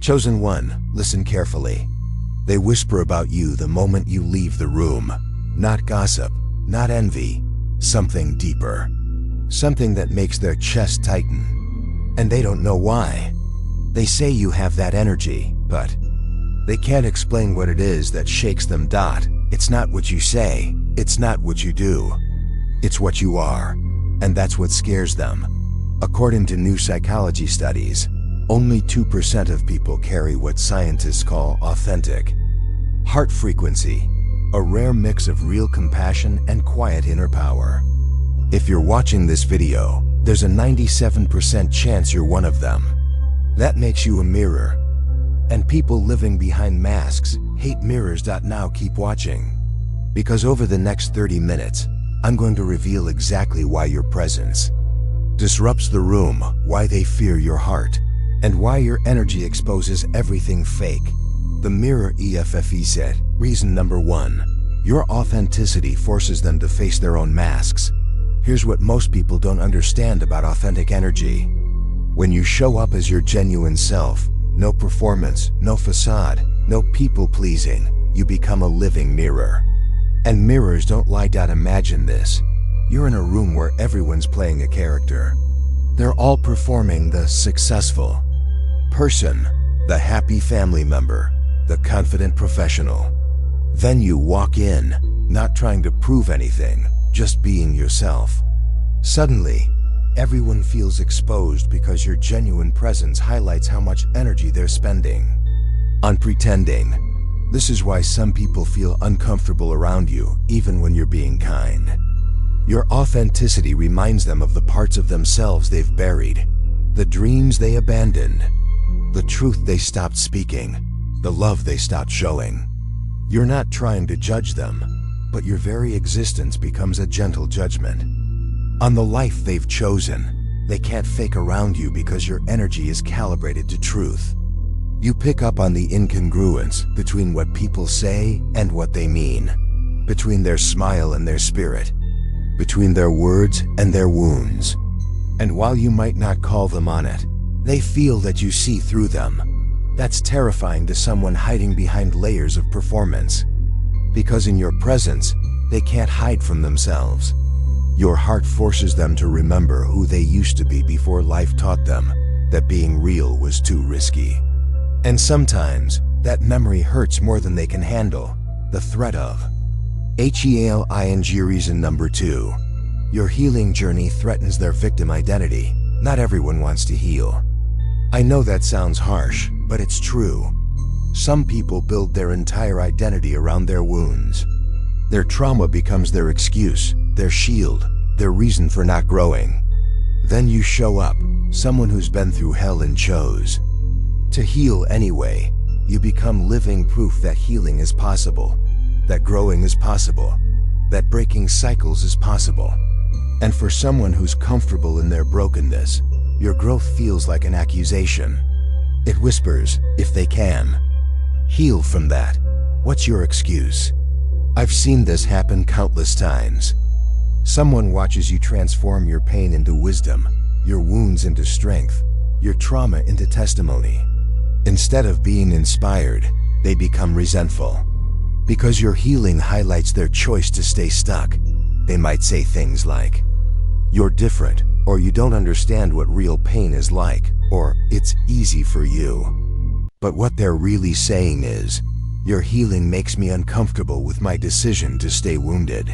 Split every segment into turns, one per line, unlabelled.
Chosen one, listen carefully. They whisper about you the moment you leave the room. Not gossip, not envy, something deeper. Something that makes their chest tighten. And they don't know why. They say you have that energy, but they can't explain what it is that shakes them. It's not what you say, it's not what you do. It's what you are, and that's what scares them. According to new psychology studies, only 2% of people carry what scientists call authentic heart frequency, a rare mix of real compassion and quiet inner power. If you're watching this video, there's a 97% chance you're one of them. That makes you a mirror. And people living behind masks hate mirrors. Now keep watching. Because over the next 30 minutes, I'm going to reveal exactly why your presence disrupts the room, why they fear your heart, and why your energy exposes everything fake. The Mirror EFFE said, reason number 1, your authenticity forces them to face their own masks. Here's what most people don't understand about authentic energy. When you show up as your genuine self, no performance, no facade, no people-pleasing, you become a living mirror. And mirrors don't lie. Imagine this. You're in a room where everyone's playing a character. They're all performing the successful person, the happy family member, the confident professional. Then you walk in, not trying to prove anything, just being yourself. Suddenly, everyone feels exposed because your genuine presence highlights how much energy they're spending on pretending. This is why some people feel uncomfortable around you, even when you're being kind. Your authenticity reminds them of the parts of themselves they've buried, the dreams they abandoned, the truth they stopped speaking, the love they stopped showing. You're not trying to judge them, but your very existence becomes a gentle judgment on the life they've chosen. They can't fake around you because your energy is calibrated to truth. You pick up on the incongruence between what people say and what they mean, between their smile and their spirit, between their words and their wounds. And while you might not call them on it, they feel that you see through them. That's terrifying to someone hiding behind layers of performance. Because in your presence, they can't hide from themselves. Your heart forces them to remember who they used to be before life taught them that being real was too risky. And sometimes, that memory hurts more than they can handle. The threat of healing. Reason number 2. Your healing journey threatens their victim identity. Not everyone wants to heal. I know that sounds harsh, but it's true. Some people build their entire identity around their wounds. Their trauma becomes their excuse, their shield, their reason for not growing. Then you show up, someone who's been through hell and chose to heal anyway. You become living proof that healing is possible, that growing is possible, that breaking cycles is possible. And for someone who's comfortable in their brokenness, your growth feels like an accusation. It whispers, if they can heal from that, what's your excuse? I've seen this happen countless times. Someone watches you transform your pain into wisdom, your wounds into strength, your trauma into testimony. Instead of being inspired, they become resentful. Because your healing highlights their choice to stay stuck. They might say things like, "You're different," or "You don't understand what real pain is like," or "It's easy for you." But what they're really saying is, "Your healing makes me uncomfortable with my decision to stay wounded."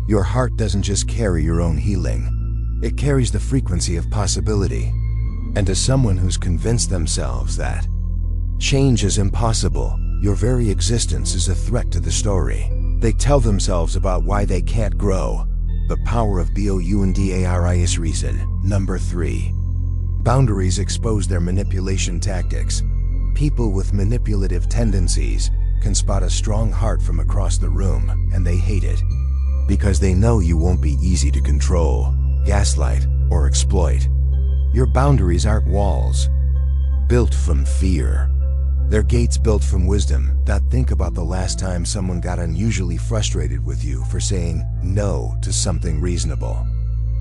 Your heart doesn't just carry your own healing. It carries the frequency of possibility. And to someone who's convinced themselves that change is impossible, your very existence is a threat to the story they tell themselves about why they can't grow. The power of boundaries. Reason number 3. Boundaries expose their manipulation tactics. People with manipulative tendencies can spot a strong heart from across the room, and they hate it. Because they know you won't be easy to control, gaslight, or exploit. Your boundaries aren't walls built from fear. They're gates built from wisdom. Think about the last time someone got unusually frustrated with you for saying no to something reasonable.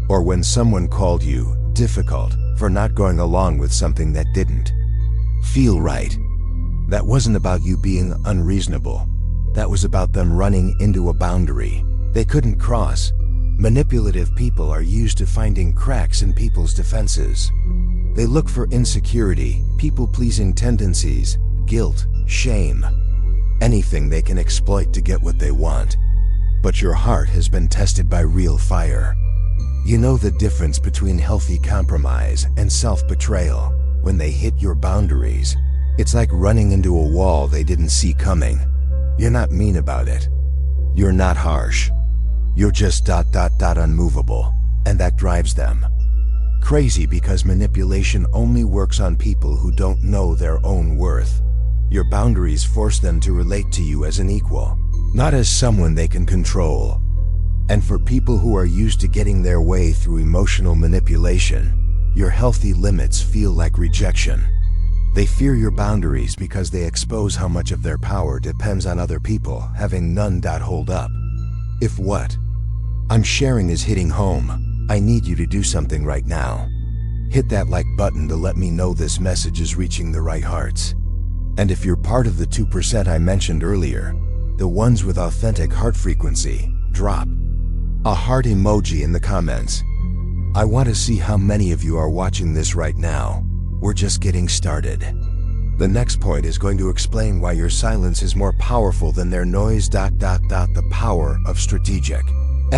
Or when someone called you difficult for not going along with something that didn't feel right. That wasn't about you being unreasonable. That was about them running into a boundary they couldn't cross. Manipulative people are used to finding cracks in people's defenses. They look for insecurity, people-pleasing tendencies, guilt, shame, anything they can exploit to get what they want. But your heart has been tested by real fire. You know the difference between healthy compromise and self-betrayal. When they hit your boundaries, it's like running into a wall they didn't see coming. You're not mean about it. You're not harsh. You're just unmovable, and that drives them crazy, because manipulation only works on people who don't know their own worth. Your boundaries force them to relate to you as an equal, not as someone they can control. And for people who are used to getting their way through emotional manipulation, your healthy limits feel like rejection. They fear your boundaries because they expose how much of their power depends on other people having none. Hold up. If what I'm sharing is hitting home, I need you to do something right now. Hit that like button to let me know this message is reaching the right hearts. And if you're part of the 2% I mentioned earlier, the ones with authentic heart frequency, drop a heart emoji in the comments. I want to see how many of you are watching this right now. We're just getting started. The next point is going to explain why your silence is more powerful than their noise. The power of strategic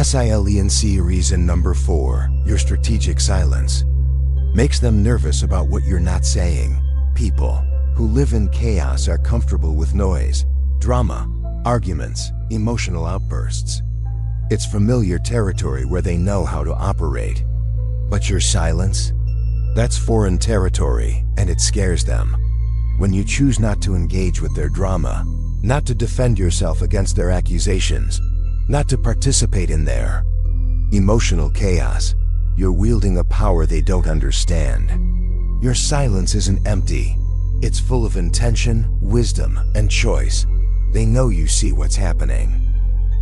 silence. Reason number 4, your strategic silence makes them nervous about what you're not saying. People who live in chaos are comfortable with noise, drama, arguments, emotional outbursts. It's familiar territory where they know how to operate. But your silence? That's foreign territory, and it scares them. When you choose not to engage with their drama, not to defend yourself against their accusations, not to participate in their emotional chaos, you're wielding a power they don't understand. Your silence isn't empty. It's full of intention, wisdom, and choice. They know you see what's happening.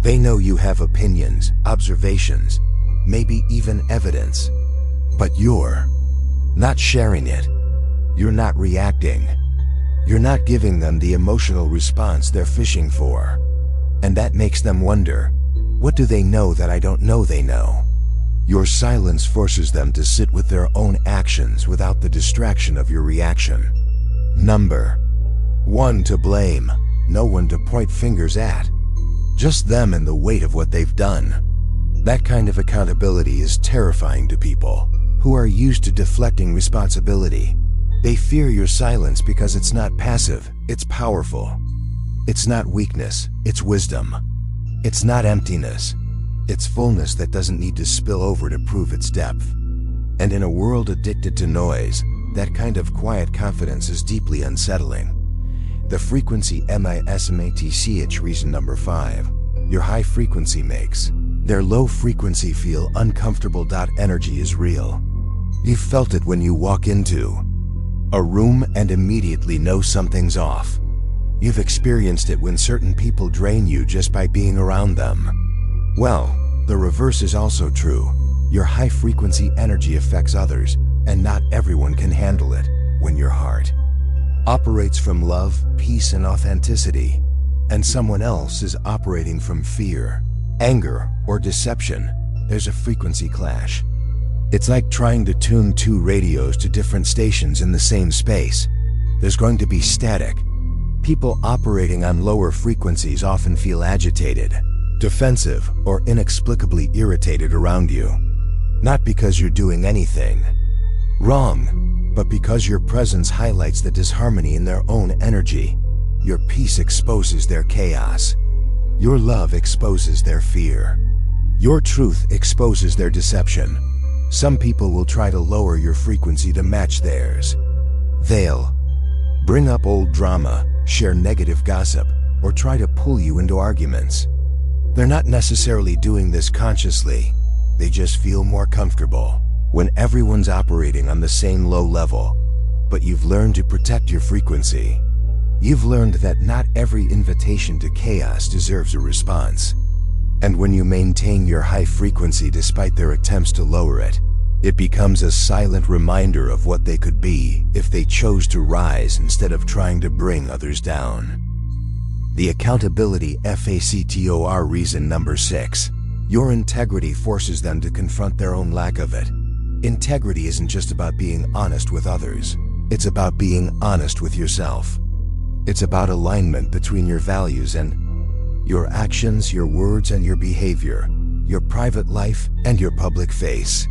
They know you have opinions, observations, maybe even evidence. But you're not sharing it. You're not reacting. You're not giving them the emotional response they're fishing for. And that makes them wonder, what do they know that I don't know they know? Your silence forces them to sit with their own actions without the distraction of your reaction. Number 1, to blame. No one to point fingers at. Just them and the weight of what they've done. That kind of accountability is terrifying to people who are used to deflecting responsibility. They fear your silence because it's not passive, it's powerful. It's not weakness, it's wisdom. It's not emptiness, it's fullness that doesn't need to spill over to prove its depth. And in a world addicted to noise, that kind of quiet confidence is deeply unsettling. The frequency mismatch. Reason number 5, your high frequency makes their low frequency feel uncomfortable. Energy is real. You've felt it when you walk into a room and immediately know something's off. You've experienced it when certain people drain you just by being around them. Well, the reverse is also true. Your high frequency energy affects others, and not everyone can handle it. When your heart operates from love, peace, and authenticity, and someone else is operating from fear, anger, or deception, there's a frequency clash. It's like trying to tune 2 radios to different stations in the same space. There's going to be static. People operating on lower frequencies often feel agitated, defensive, or inexplicably irritated around you. Not because you're doing anything wrong, but because your presence highlights the disharmony in their own energy. Your peace exposes their chaos. Your love exposes their fear. Your truth exposes their deception. Some people will try to lower your frequency to match theirs. They'll bring up old drama, share negative gossip, or try to pull you into arguments. They're not necessarily doing this consciously. They just feel more comfortable when everyone's operating on the same low level. But you've learned to protect your frequency. You've learned that not every invitation to chaos deserves a response. And when you maintain your high frequency despite their attempts to lower it, It becomes a silent reminder of what they could be if they chose to rise instead of trying to bring others down. The accountability factor reason number 6. Your integrity forces them to confront their own lack of it. Integrity isn't just about being honest with others. It's about being honest with yourself. It's about alignment between your values and your actions, your words and your behavior, your private life and your public face.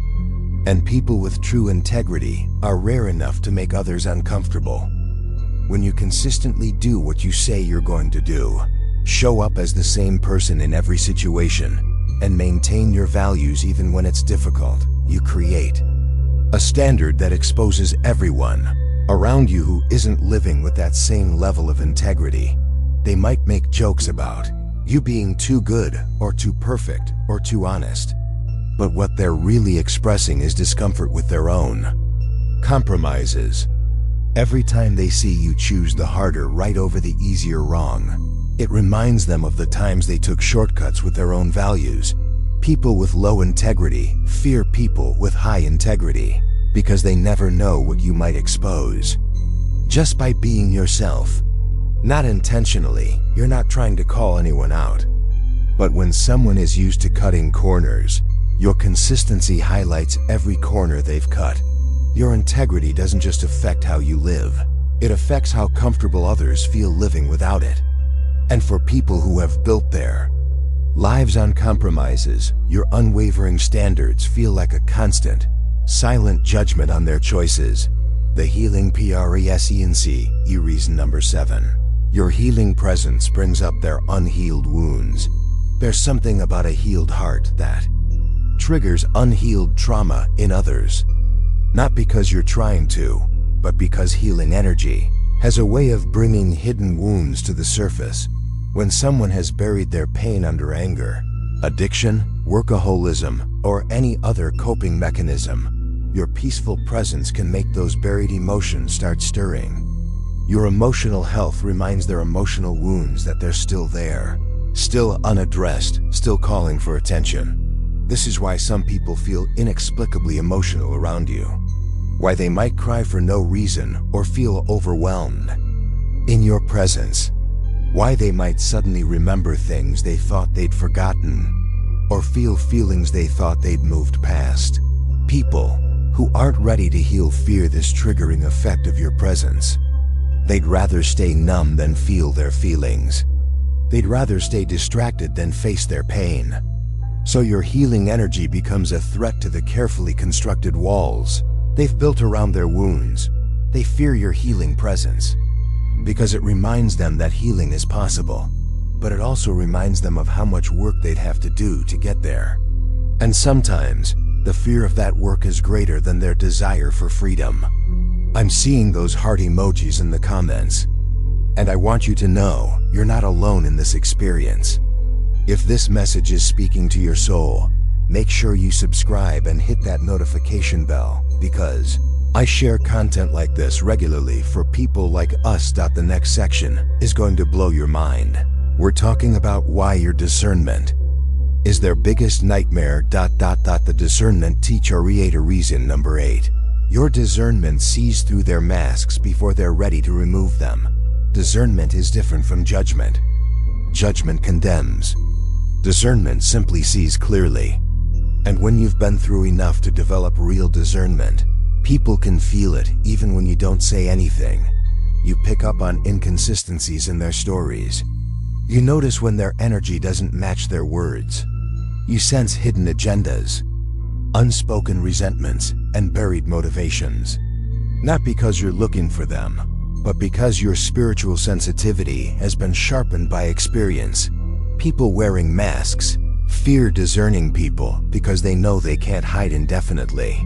And people with true integrity are rare enough to make others uncomfortable. When you consistently do what you say you're going to do, show up as the same person in every situation, and maintain your values even when it's difficult, you create a standard that exposes everyone around you who isn't living with that same level of integrity. They might make jokes about you being too good or too perfect or too honest, but what they're really expressing is discomfort with their own compromises. Every time they see you choose the harder right over the easier wrong, it reminds them of the times they took shortcuts with their own values. People with low integrity fear people with high integrity because they never know what you might expose. Just by being yourself, not intentionally, you're not trying to call anyone out. But when someone is used to cutting corners, your consistency highlights every corner they've cut. Your integrity doesn't just affect how you live, it affects how comfortable others feel living without it. And for people who have built their lives on compromises, your unwavering standards feel like a constant, silent judgment on their choices. The healing presence reason number 7. Your healing presence brings up their unhealed wounds. There's something about a healed heart that triggers unhealed trauma in others. Not because you're trying to, but because healing energy has a way of bringing hidden wounds to the surface. When someone has buried their pain under anger, addiction, workaholism, or any other coping mechanism, your peaceful presence can make those buried emotions start stirring. Your emotional health reminds their emotional wounds that they're still there, still unaddressed, still calling for attention. This is why some people feel inexplicably emotional around you, why they might cry for no reason or feel overwhelmed in your presence, why they might suddenly remember things they thought they'd forgotten, or feel feelings they thought they'd moved past. People who aren't ready to heal fear this triggering effect of your presence. They'd rather stay numb than feel their feelings. They'd rather stay distracted than face their pain. So your healing energy becomes a threat to the carefully constructed walls they've built around their wounds. They fear your healing presence because it reminds them that healing is possible, but it also reminds them of how much work they'd have to do to get there. And sometimes, the fear of that work is greater than their desire for freedom. I'm seeing those heart emojis in the comments, and I want you to know you're not alone in this experience. If this message is speaking to your soul, make sure you subscribe and hit that notification bell, because I share content like this regularly for people like us. The next section is going to blow your mind. We're talking about why your discernment is their biggest nightmare. The discernment teacher reason number 8. Your discernment sees through their masks before they're ready to remove them. Discernment is different from judgment. Judgment condemns. Discernment simply sees clearly. And when you've been through enough to develop real discernment, people can feel it even when you don't say anything. You pick up on inconsistencies in their stories. You notice when their energy doesn't match their words. You sense hidden agendas, unspoken resentments, and buried motivations. Not because you're looking for them, but because your spiritual sensitivity has been sharpened by experience. People wearing masks fear discerning people because they know they can't hide indefinitely.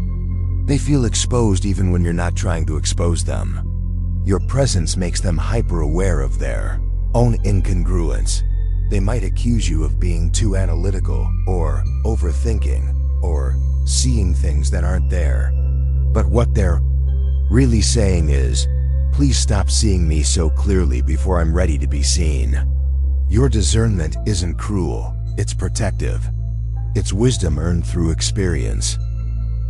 They feel exposed even when you're not trying to expose them. Your presence makes them hyper-aware of their own incongruence. They might accuse you of being too analytical, or overthinking, or seeing things that aren't there. But what they're really saying is, please stop seeing me so clearly before I'm ready to be seen. Your discernment isn't cruel, it's protective. It's wisdom earned through experience.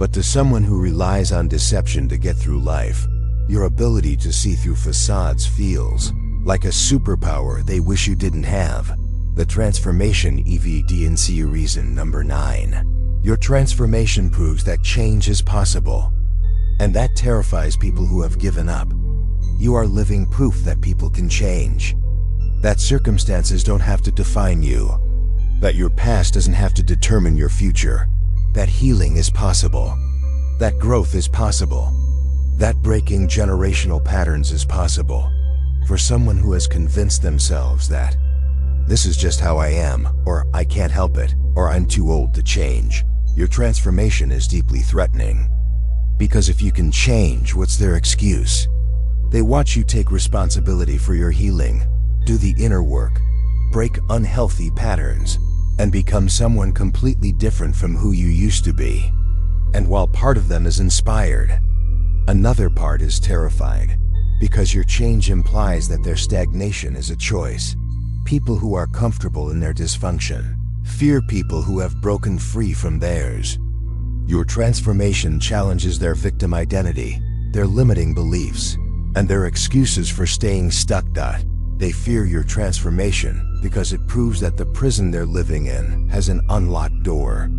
But to someone who relies on deception to get through life, your ability to see through facades feels like a superpower they wish you didn't have. The transformation evidence reason number 9. Your transformation proves that change is possible. And that terrifies people who have given up. You are living proof that people can change. That circumstances don't have to define you. That your past doesn't have to determine your future. That healing is possible. That growth is possible. That breaking generational patterns is possible. For someone who has convinced themselves that this is just how I am, or I can't help it, or I'm too old to change, your transformation is deeply threatening. Because if you can change, what's their excuse? They watch you take responsibility for your healing, do the inner work, break unhealthy patterns, and become someone completely different from who you used to be. And while part of them is inspired, another part is terrified, because your change implies that their stagnation is a choice. People who are comfortable in their dysfunction fear people who have broken free from theirs. Your transformation challenges their victim identity, their limiting beliefs, and their excuses for staying stuck. They fear your transformation because it proves that the prison they're living in has an unlocked door.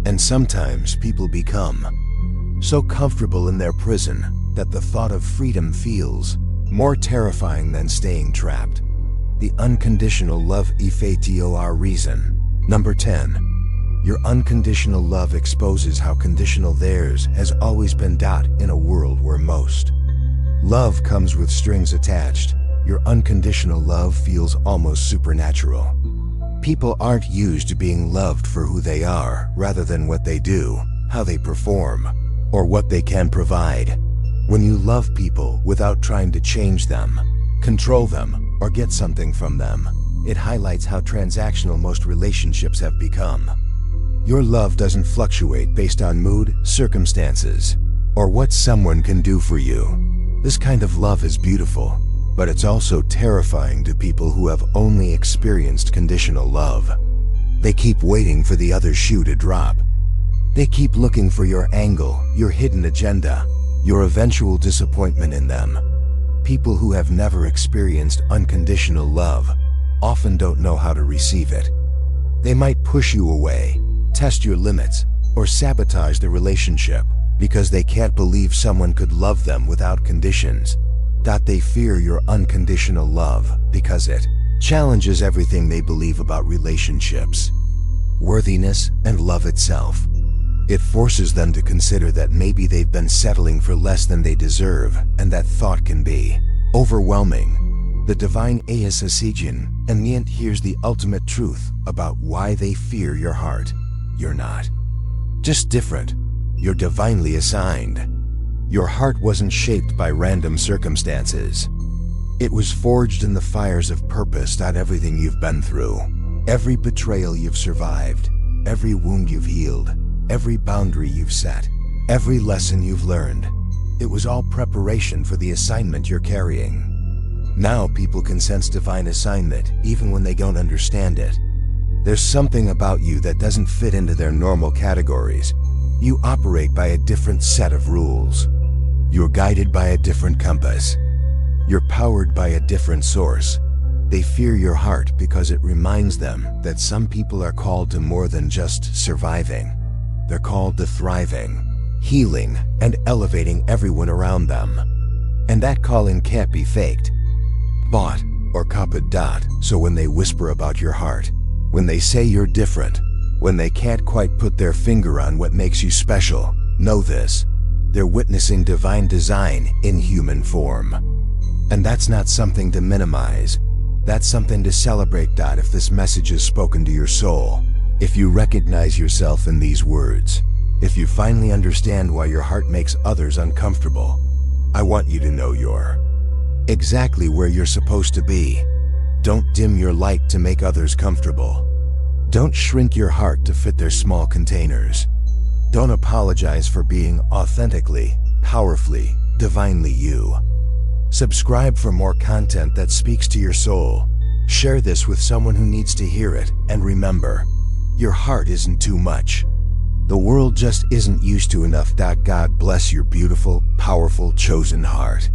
And sometimes people become so comfortable in their prison that the thought of freedom feels more terrifying than staying trapped. The unconditional love EFATOR reason number 10. Your unconditional love exposes how conditional theirs has always been. In a world where most love comes with strings attached, your unconditional love feels almost supernatural. People aren't used to being loved for who they are rather than what they do, how they perform, or what they can provide. When you love people without trying to change them, control them, or get something from them, it highlights how transactional most relationships have become. Your love doesn't fluctuate based on mood, circumstances, or what someone can do for you. This kind of love is beautiful, but it's also terrifying to people who have only experienced conditional love. They keep waiting for the other shoe to drop. They keep looking for your angle, your hidden agenda, your eventual disappointment in them. People who have never experienced unconditional love often don't know how to receive it. They might push you away, test your limits, or sabotage the relationship because they can't believe someone could love them without conditions. They fear your unconditional love because it challenges everything they believe about relationships, worthiness, and love itself. It forces them to consider that maybe they've been settling for less than they deserve, and that thought can be overwhelming. The divine Aesasijin, and yet here's the ultimate truth about why they fear your heart. You're not just different, you're divinely assigned. Your heart wasn't shaped by random circumstances. It was forged in the fires of purpose. Everything you've been through, every betrayal you've survived, every wound you've healed, every boundary you've set, every lesson you've learned, it was all preparation for the assignment you're carrying. Now people can sense divine assignment even when they don't understand it. There's something about you that doesn't fit into their normal categories. You operate by a different set of rules. You're guided by a different compass. You're powered by a different source. They fear your heart because it reminds them that some people are called to more than just surviving. They're called to thriving, healing, and elevating everyone around them. And that calling can't be faked, bought, or copied. So when they whisper about your heart, when they say you're different, when they can't quite put their finger on what makes you special, know this: they're witnessing divine design in human form. And that's not something to minimize. That's something to celebrate. If this message is spoken to your soul, if you recognize yourself in these words, if you finally understand why your heart makes others uncomfortable, I want you to know you're exactly where you're supposed to be. Don't dim your light to make others comfortable. Don't shrink your heart to fit their small containers. Don't apologize for being authentically, powerfully, divinely you. Subscribe for more content that speaks to your soul. Share this with someone who needs to hear it, and remember, your heart isn't too much. The world just isn't used to enough. God bless your beautiful, powerful, chosen heart.